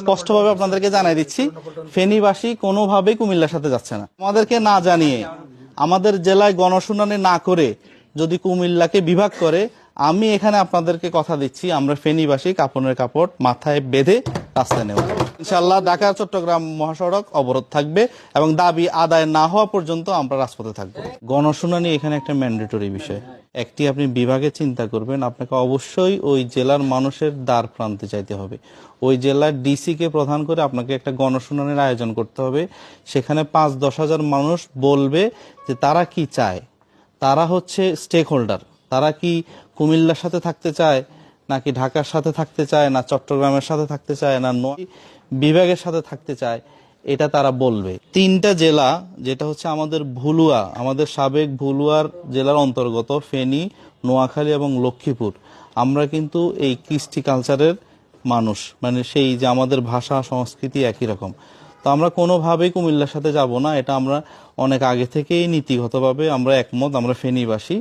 স্পষ্টভাবে আপনাদেরকে জানাই দিচ্ছি, ফেনীবাসী কোনোভাবেই কুমিল্লার সাথে যাচ্ছে না। আমাদেরকে না জানিয়ে, আমাদের জেলায় গণশুনানি না করে যদি কুমিল্লাকে বিভাগ করে, আমি এখানে আপনাদেরকে কথা দিচ্ছি, আমরা ফেনীবাসী কাপড়ের কাপড় মাথায় বেঁধে রাস্তায় নেব। ইনশাআল্লাহ ঢাকা চট্টগ্রাম মহাসড়ক অবরোধ থাকবে এবং দাবি আদায় না হওয়া পর্যন্ত আমরা রাজপথে থাকবো। গণশুনানি এখানে একটা ম্যান্ডেটরি বিষয়। একটি আপনি বিভাগে চিন্তা করবেন, আপনাকে অবশ্যই ওই জেলার মানুষের দ্বার প্রান্তে চাইতে হবে। ওই জেলার ডিসি কে প্রধান করে আপনাকে একটা গণশুনানির আয়োজন করতে হবে। সেখানে 5-10 হাজার মানুষ বলবে যে তারা কি চায়। তারা হচ্ছে স্টেক হোল্ডার। তারা কি কুমিল্লার সাথে থাকতে চায়, নাকি ঢাকার সাথে থাকতে চায়, না চট্টগ্রামের সাথে থাকতে চায়, না বিভাগের সাথে থাকতে চায়, এটা তারা বলবে। 3টা জেলা, যেটা হচ্ছে আমাদের ভুলুয়া, আমাদের সাবেক ভুলুয়ার জেলার অন্তর্গত ফেনী, নোয়াখালী এবং লক্ষ্মীপুর, আমরা কিন্তু এই কৃষ্টি কালচারের মানুষ, মানে সেই যে আমাদের ভাষা সংস্কৃতি একই রকম। তো আমরা কোনোভাবেই কুমিল্লার সাথে যাব না, এটা আমরা অনেক আগে থেকেই নীতিগতভাবে আমরা একমত। আমরা ফেনীবাসী,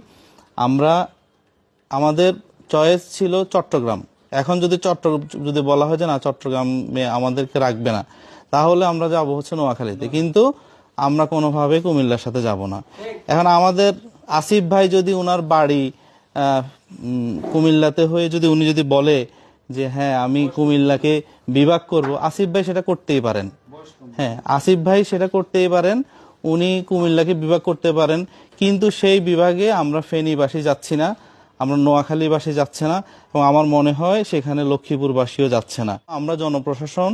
আমরা আমাদের চয়েস ছিল চট্টগ্রাম। এখন যদি বলা হয় যে না, চট্টগ্রামে আমাদেরকে রাখবে না, তাহলে আমরা যাব হচ্ছে নোয়াখালীতে, কিন্তু আমরা কোনোভাবে কুমিল্লার সাথে যাব না। এখন আমাদের আসিফ ভাই যদি উনার বাড়ি কুমিল্লাতে হয়ে উনি যদি বলে যে হ্যাঁ আমি কুমিল্লাকে বিভাগ করব, আসিফ ভাই সেটা করতেই পারেন। হ্যাঁ, আসিফ ভাই সেটা করতেই পারেন, উনি কুমিল্লাকে বিভাগ করতে পারেন, কিন্তু সেই বিভাগে আমরা ফেনীবাসী যাচ্ছি না, আমরা নোয়াখালীবাসী যাচ্ছে না, এবং আমার মনে হয় সেখানে লক্ষ্মীপুরবাসীও যাচ্ছে না। আমরা জনপ্রশাসন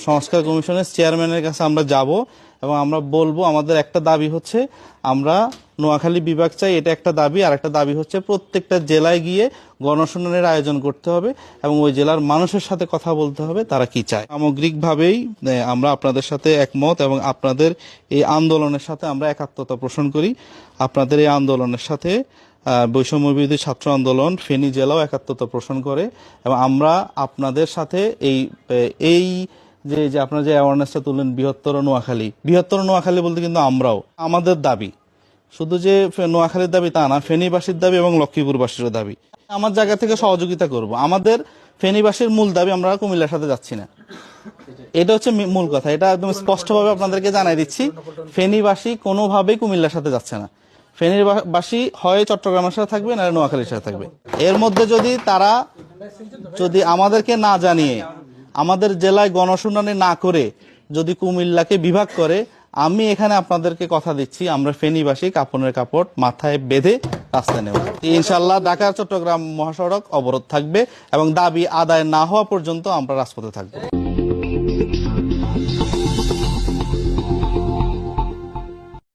সংস্কার কমিশনের চেয়ারম্যানের কাছে আমরা যাব এবং আমরা বলবো আমাদের একটা দাবি হচ্ছে আমরা নোয়াখালী বিভাগ চাই, এটা একটা দাবি। আর একটা দাবি হচ্ছে প্রত্যেকটা জেলায় গিয়ে গণশুনানির আয়োজন করতে হবে এবং ওই জেলার মানুষের সাথে কথা বলতে হবে তারা কি চায়। সামগ্রিকভাবেই আমরা আপনাদের সাথে একমত এবং আপনাদের এই আন্দোলনের সাথে আমরা একাত্মতা পোষণ করি। আপনাদের এই আন্দোলনের সাথে বৈষম্য বিরোধী ছাত্র আন্দোলন ফেনী জেলাও একাত্মতা পোষণ করে এবং আমরা আপনাদের সাথে এই যে আপনারা যে অ্যাওয়ারনেসটা তুললেন বৃহত্তর নোয়াখালী বলতে কিন্তু আমরাও, আমাদের দাবি শুধু যে নোয়াখালীর দাবি তা না, ফেনীবাসীর দাবি এবং লক্ষ্মীপুরবাসীর দাবি। আমার জায়গা থেকে সহযোগিতা করব। আমাদের ফেনীবাসীর মূল দাবি, আমরা কুমিল্লার সাথে যাচ্ছি না, এটা হচ্ছে মূল কথা। এটা একদম স্পষ্টভাবে আপনাদেরকে জানাই দিচ্ছি, ফেনীবাসী কোনোভাবেই কুমিল্লার সাথে যাচ্ছে না। ফেনীবাসী হয় চট্টগ্রামের সাথে থাকবে, না নোয়াখালীর সাথে থাকবে। এর মধ্যে যদি আমাদেরকে না জানিয়ে, আমাদের জেলায় গণশুনানি না করে যদি কুমিল্লাকে বিভাগ করে, আমি এখানে আপনাদেরকে কথা দিচ্ছি, আমরা ফেনীবাসী কাপড়ের কাপড় মাথায় বেঁধে রাস্তায় নেব। ইনশাআল্লাহ ঢাকা চট্টগ্রাম মহাসড়ক অবরোধ থাকবে এবং দাবি আদায় না হওয়া পর্যন্ত আমরা রাজপথে থাকবো।